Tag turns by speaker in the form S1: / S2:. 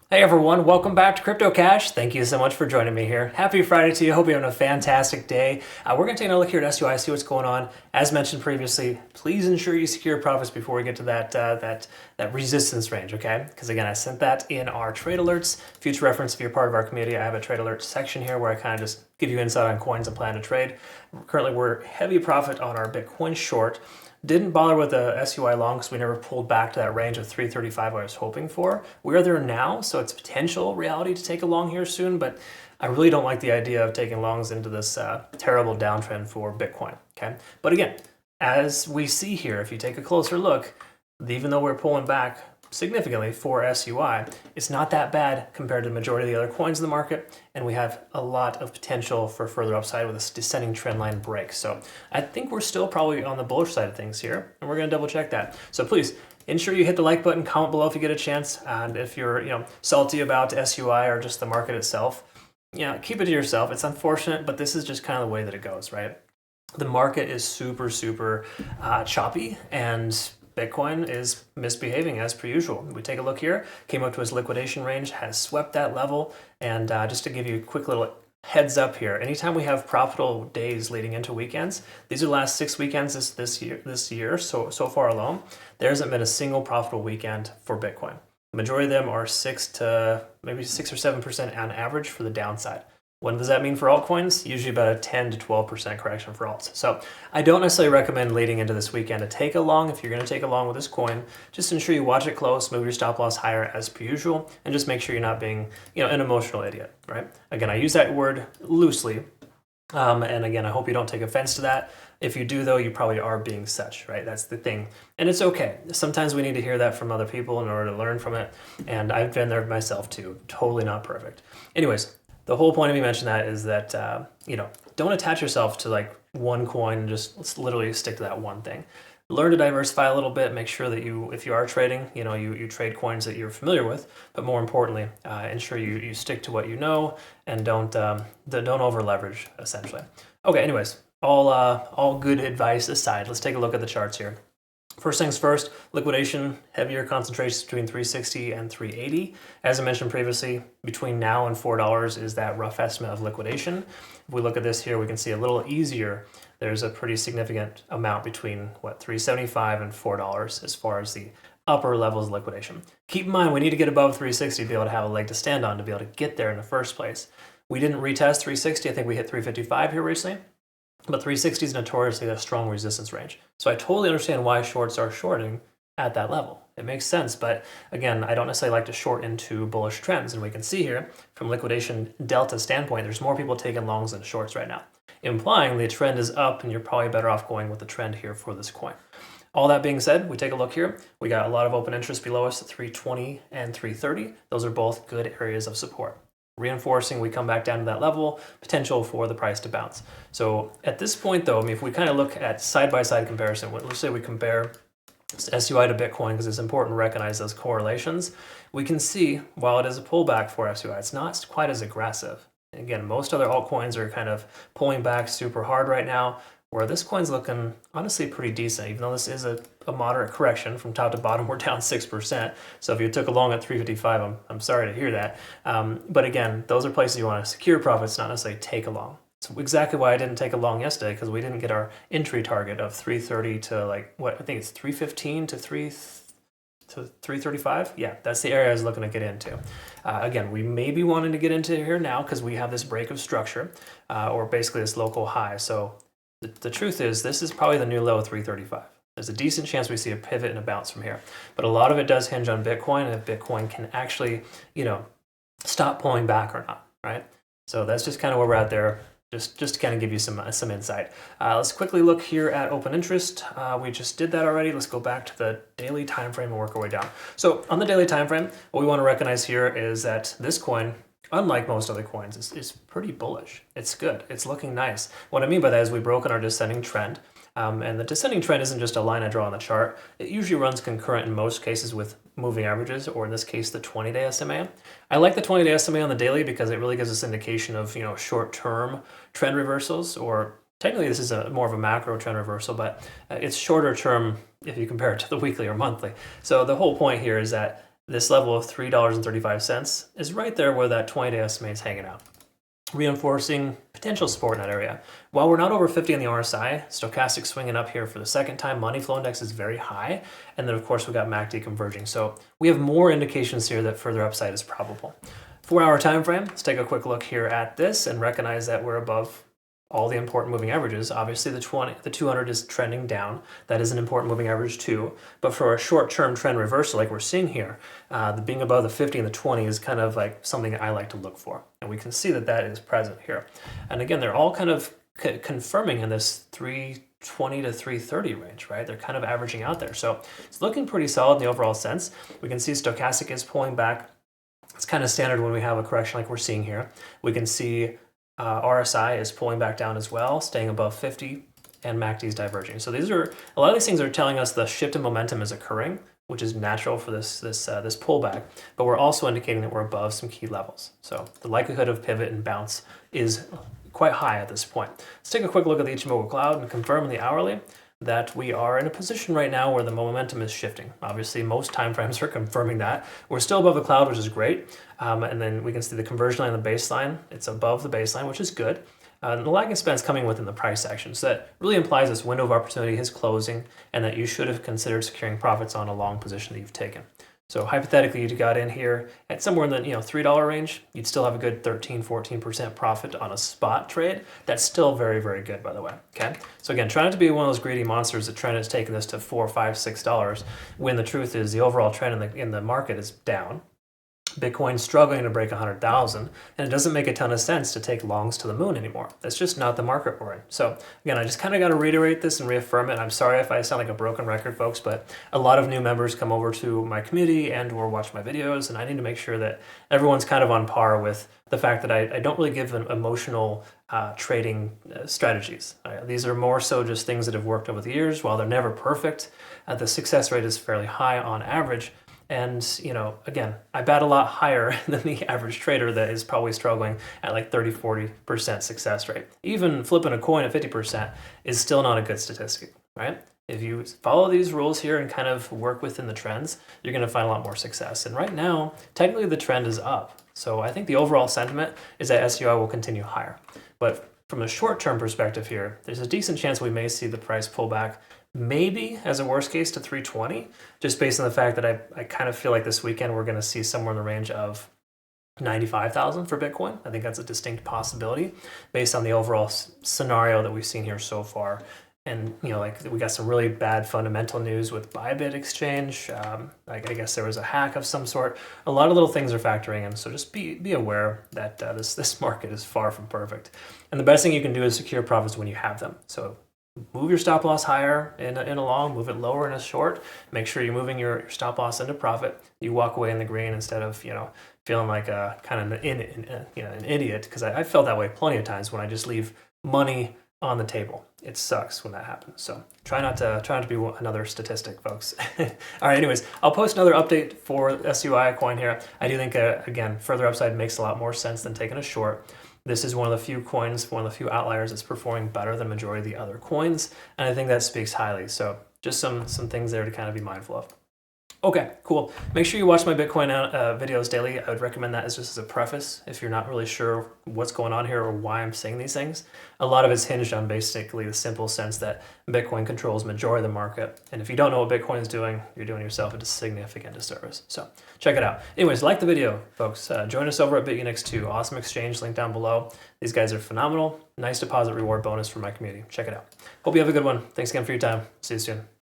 S1: Hey everyone, welcome back to Crypto Cash. Thank you so much for joining me here. Happy Friday to you. Hope you're having a fantastic day. We're going to take a look here at SUI, see what's going on. As mentioned previously, please ensure you secure profits before we get to that resistance range, okay? Because again, I sent that in our trade alerts. Future reference, if you're part of our community, I have a trade alerts section here where I kind of just give you insight on coins and plan to trade. Currently, we're heavy profit on our Bitcoin short. Didn't bother with the SUI long because we never pulled back to that range of 335 I was hoping for. We are there now, so it's potential reality to take a long here soon, but I really don't like the idea of taking longs into this terrible downtrend for Bitcoin, okay? But again, as we see here, if you take a closer look, even though we're pulling back significantly for SUI, it's not that bad compared to the majority of the other coins in the market, and we have a lot of potential for further upside with this descending trend line break. So I think we're still probably on the bullish side of things here, and we're going to double check that. So please ensure you hit the like button, comment below if you get a chance, and if you're salty about SUI or just the market itself, keep it to yourself. It's unfortunate, but this is just kind of the way that it goes, right? The market is super choppy, and Bitcoin is misbehaving as per usual. We take a look here, came up to his liquidation range, has swept that level, and just to give you a quick little heads up here, anytime we have profitable days leading into weekends, these are the last 6 weekends this year, so far alone, there hasn't been a single profitable weekend for Bitcoin. The majority of them are 6 or 7% on average for the downside. What does that mean for altcoins? Usually about a 10 to 12% correction for alts. So I don't necessarily recommend leading into this weekend to take a long. If you're going to take a long with this coin, just ensure you watch it close, move your stop loss higher as per usual, and just make sure you're not being an emotional idiot, right? Again, I use that word loosely. And again, I hope you don't take offense to that. If you do, though, you probably are being such, right? That's the thing. And it's okay. Sometimes we need to hear that from other people in order to learn from it. And I've been there myself, too. Totally not perfect. Anyways, the whole point of me mentioning that is that, don't attach yourself to like one coin and just literally stick to that one thing. Learn to diversify a little bit. Make sure that if you are trading, you trade coins that you're familiar with. But more importantly, ensure you stick to what you know and don't over leverage, essentially. Okay, anyways, all good advice aside, let's take a look at the charts here. First things first, liquidation, heavier concentrations between 360 and 380. As I mentioned previously, between now and $4 is that rough estimate of liquidation. If we look at this here, we can see a little easier. There's a pretty significant amount between, $375 and $4 as far as the upper levels of liquidation. Keep in mind, we need to get above 360 to be able to have a leg to stand on to be able to get there in the first place. We didn't retest 360. I think we hit 355 here recently. But 360 is notoriously a strong resistance range. So I totally understand why shorts are shorting at that level. It makes sense, but again, I don't necessarily like to short into bullish trends. And we can see here, from liquidation delta standpoint, there's more people taking longs than shorts right now, implying the trend is up and you're probably better off going with the trend here for this coin. All that being said, we take a look here. We got a lot of open interest below us at 320 and 330. Those are both good areas of support. Reinforcing, we come back down to that level, potential for the price to bounce. So at this point though, if we kind of look at side-by-side comparison, let's say we compare SUI to Bitcoin, because it's important to recognize those correlations, we can see while it is a pullback for SUI, it's not quite as aggressive. Again, most other altcoins are kind of pulling back super hard right now, where this coin's looking honestly pretty decent, even though this is a moderate correction from top to bottom. We're down 6%. So if you took a long at 355, I'm sorry to hear that. But again, those are places you want to secure profits, not necessarily take a long. It's exactly why I didn't take a long yesterday, because we didn't get our entry target of 330 to I think it's 315 to 335. Yeah, that's the area I was looking to get into. Again, we may be wanting to get into here now because we have this break of structure, or basically this local high. So the truth is, this is probably the new low of 335. There's a decent chance we see a pivot and a bounce from here. But a lot of it does hinge on Bitcoin, and if Bitcoin can actually, stop pulling back or not, right? So that's just kind of where we're at there, just to kind of give you some insight. Let's quickly look here at open interest. We just did that already. Let's go back to the daily time frame and work our way down. So on the daily time frame, what we want to recognize here is that this coin, unlike most other coins, is pretty bullish. It's good. It's looking nice. What I mean by that is we've broken our descending trend. And the descending trend isn't just a line I draw on the chart. It usually runs concurrent in most cases with moving averages, or in this case, the 20-day SMA. I like the 20-day SMA on the daily because it really gives us indication of short-term trend reversals, or technically this is more of a macro trend reversal, but it's shorter term if you compare it to the weekly or monthly. So the whole point here is that this level of $3.35 is right there where that 20-day SMA is hanging out, reinforcing potential support in that area. While we're not over 50 on the RSI, stochastic swinging up here for the second time, money flow index is very high, and then of course we got MACD converging. So we have more indications here that further upside is probable. 4-hour time frame, let's take a quick look here at this and recognize that we're above all the important moving averages. Obviously the 200 is trending down. That is an important moving average too. But for a short-term trend reversal like we're seeing here, the being above the 50 and the 20 is kind of like something that I like to look for. And we can see that that is present here. And again, they're all kind of confirming in this 320 to 330 range, right? They're kind of averaging out there. So it's looking pretty solid in the overall sense. We can see stochastic is pulling back. It's kind of standard when we have a correction like we're seeing here. We can see RSI is pulling back down as well, staying above 50, and MACD is diverging. So these are a lot of these things are telling us the shift in momentum is occurring, which is natural for this pullback. But we're also indicating that we're above some key levels. So the likelihood of pivot and bounce is quite high at this point. Let's take a quick look at the Ichimoku cloud and confirm in the hourly that we are in a position right now where the momentum is shifting. Obviously, most time frames are confirming that. We're still above the cloud, which is great. And then we can see the conversion line and the baseline. It's above the baseline, which is good. And the lagging span is coming within the price action. So that really implies this window of opportunity is closing and that you should have considered securing profits on a long position that you've taken. So hypothetically, you got in here at somewhere in the $3 range, you'd still have a good 13-14% profit on a spot trade. That's still very, very good, by the way. Okay. So again, try not to be one of those greedy monsters that trend has taken this to $4, $5, $6, when the truth is the overall trend in the market is down. Bitcoin's struggling to break 100,000, and it doesn't make a ton of sense to take longs to the moon anymore. That's just not the market we're in. So again, I just kind of got to reiterate this and reaffirm it. I'm sorry if I sound like a broken record, folks, but a lot of new members come over to my community and or watch my videos, and I need to make sure that everyone's kind of on par with the fact that I don't really give emotional trading strategies. These are more so just things that have worked over the years. While they're never perfect, the success rate is fairly high on average. And, again, I bet a lot higher than the average trader that is probably struggling at like 30-40% success rate. Even flipping a coin at 50% is still not a good statistic, right? If you follow these rules here and kind of work within the trends, you're going to find a lot more success. And right now, technically the trend is up. So I think the overall sentiment is that SUI will continue higher. But from a short-term perspective here, there's a decent chance we may see the price pull back, maybe as a worst case to 320, just based on the fact that I kind of feel like this weekend we're going to see somewhere in the range of 95,000 for Bitcoin. I think that's a distinct possibility based on the overall scenario that we've seen here so far. And, like we got some really bad fundamental news with Bybit exchange. I guess there was a hack of some sort. A lot of little things are factoring in. So just be aware that this market is far from perfect. And the best thing you can do is secure profits when you have them. So move your stop loss higher in a long, move it lower in a short. Make sure you're moving your stop loss into profit. You walk away in the green instead of feeling like a kind of an idiot, because I felt that way plenty of times when I just leave money on the table. It sucks when that happens. So try not to be another statistic, folks. All right. Anyways, I'll post another update for SUI coin here. I do think again, further upside makes a lot more sense than taking a short. This is one of the few coins, one of the few outliers that's performing better than the majority of the other coins. And I think that speaks highly. So just some things there to kind of be mindful of. Okay, cool. Make sure you watch my Bitcoin videos daily. I would recommend that just as a preface if you're not really sure what's going on here or why I'm saying these things. A lot of it's hinged on basically the simple sense that Bitcoin controls majority of the market. And if you don't know what Bitcoin is doing, you're doing yourself a significant disservice. So check it out. Anyways, like the video, folks. Join us over at Bitunix too. Awesome exchange, link down below. These guys are phenomenal. Nice deposit reward bonus for my community. Check it out. Hope you have a good one. Thanks again for your time. See you soon.